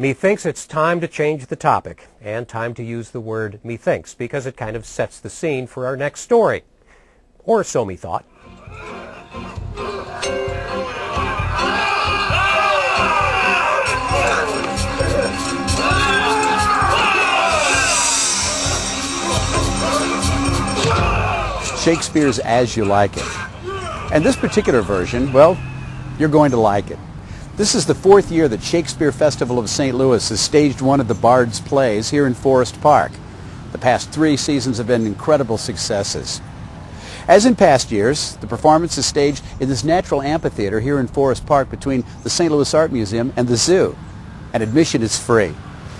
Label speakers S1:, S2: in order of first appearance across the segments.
S1: Methinks it's time to change the topic, and time to use the word methinks, because it kind of sets the scene for our next story. Or so me thought.
S2: Shakespeare's As You Like It. And this particular version, well, you're going to like it. This is the fourth year that Shakespeare Festival of St. Louis has staged one of the Bard's plays here in Forest Park. The past 3 seasons have been incredible successes. As in past years, the performance is staged in this natural amphitheater here in Forest Park between the St. Louis Art Museum and the zoo. And admission is free.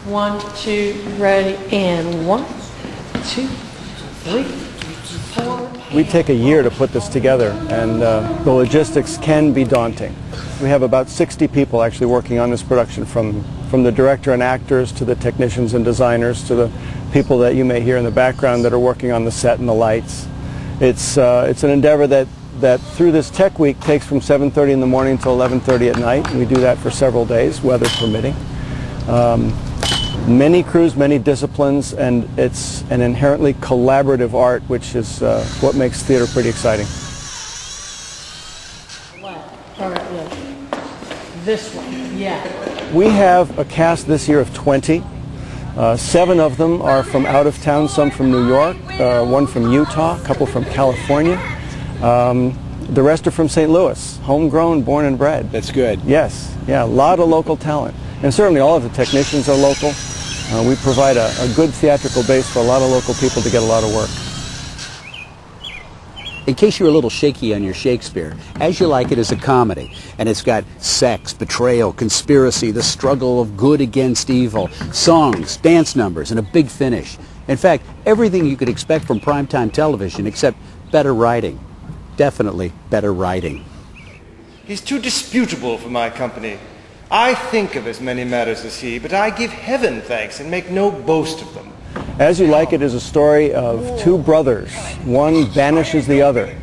S3: 1, 2, ready, and 1, 2, 3, 4.
S4: We take a year to put this together, and the logistics can be daunting. We have about 60 people actually working on this production, from the director and actors to the technicians and designers to the people that you may hear in the background that are working on the set and the lights. It's an endeavor that through this tech week takes from 7:30 in the morning till 11:30 at night. We do that for several days, weather permitting. Many crews, many disciplines, and it's an inherently collaborative art, which is what makes theater pretty exciting.
S3: All right, look. This one, yeah.
S4: We have a cast this year of 20. 7 of them are from out of town, some from New York, 1 from Utah, a couple from California. The rest are from St. Louis, homegrown, born and bred.
S2: That's good.
S4: Yes, yeah, a lot of local talent. And certainly all of the technicians are local. We provide a good theatrical base for a lot of local people to get a lot of work.
S2: In case you're a little shaky on your Shakespeare, As You Like It is a comedy, and it's got sex, betrayal, conspiracy, the struggle of good against evil, songs, dance numbers, and a big finish. In fact, everything you could expect from primetime television, except better writing. Definitely better writing.
S5: He's too disputable for my company. I think of as many matters as he, but I give heaven thanks and make no boast of them.
S4: As You Like It is a story of 2 brothers. One banishes the other.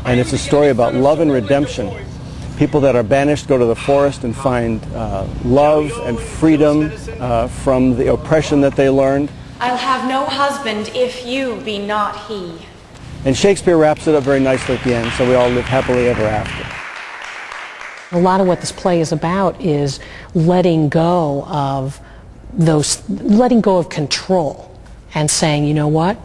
S4: And it's a story about love and redemption. People that are banished go to the forest and find love and freedom from the oppression that they learned.
S6: I'll have no husband if you be not he.
S4: And Shakespeare wraps it up very nicely at the end, so we all live happily ever after.
S3: A lot of what this play is about is letting go of control and saying, you know what,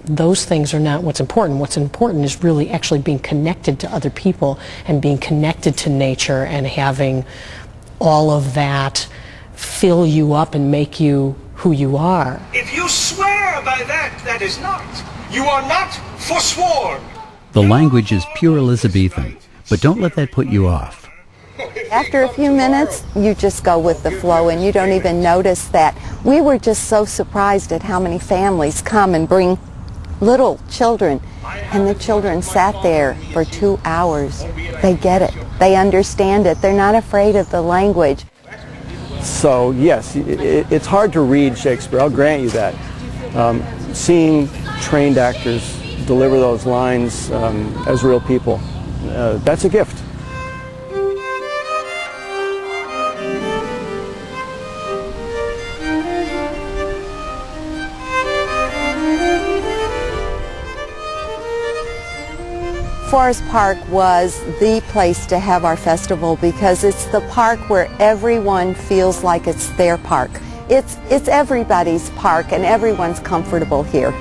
S3: those things are not what's important. What's important is really actually being connected to other people and being connected to nature and having all of that fill you up and make you who you are.
S7: If you swear by that, that is not. You are not forsworn.
S8: The language is pure Elizabethan, but don't let that put you off.
S9: After a few minutes, you just go with the flow and you don't even notice that. We were just so surprised at how many families come and bring little children, and the children sat there for 2 hours. They get it. They understand it. They're not afraid of the language.
S4: So yes, it's hard to read Shakespeare, I'll grant you that. Seeing trained actors deliver those lines as real people, that's a gift.
S9: Forest Park was the place to have our festival because it's the park where everyone feels like it's their park. It's everybody's park and everyone's comfortable here.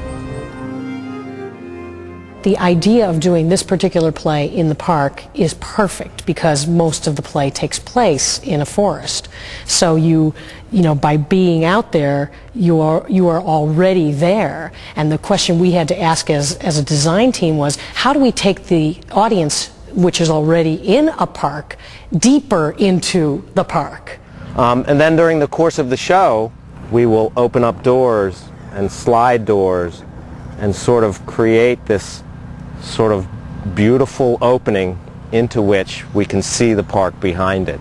S3: The idea of doing this particular play in the park is perfect because most of the play takes place in a forest. So you know, by being out there, you are already there. And the question we had to ask as a design team was, how do we take the audience, which is already in a park, deeper into the park?
S1: And then during the course of the show, we will open up doors and slide doors and sort of create this sort of beautiful opening into which we can see the park behind it.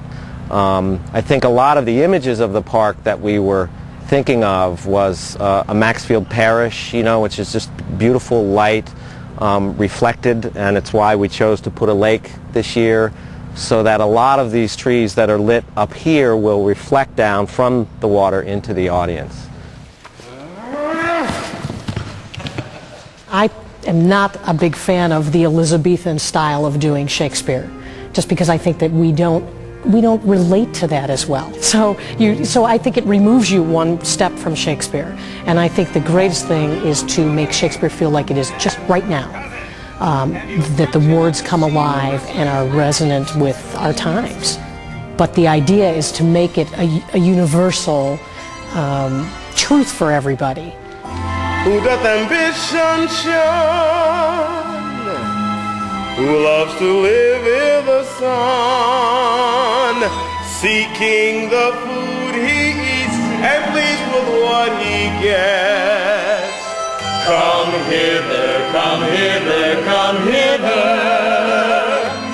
S1: I think a lot of the images of the park that we were thinking of was a Maxfield Parish, you know, which is just beautiful light reflected, and it's why we chose to put a lake this year. so that a lot of these trees that are lit up here will reflect down from the water into the audience.
S3: I am not a big fan of the Elizabethan style of doing Shakespeare, just because I think that we don't relate to that as well. So I think it removes you one step from Shakespeare. And I think the greatest thing is to make Shakespeare feel like it is just right now. That the words come alive and are resonant with our times. But the idea is to make it a universal truth for everybody.
S10: Who doth ambition shun? Who loves to live in the sun, seeking the food he eats and pleased with what he gets. Come hither, come hither, come.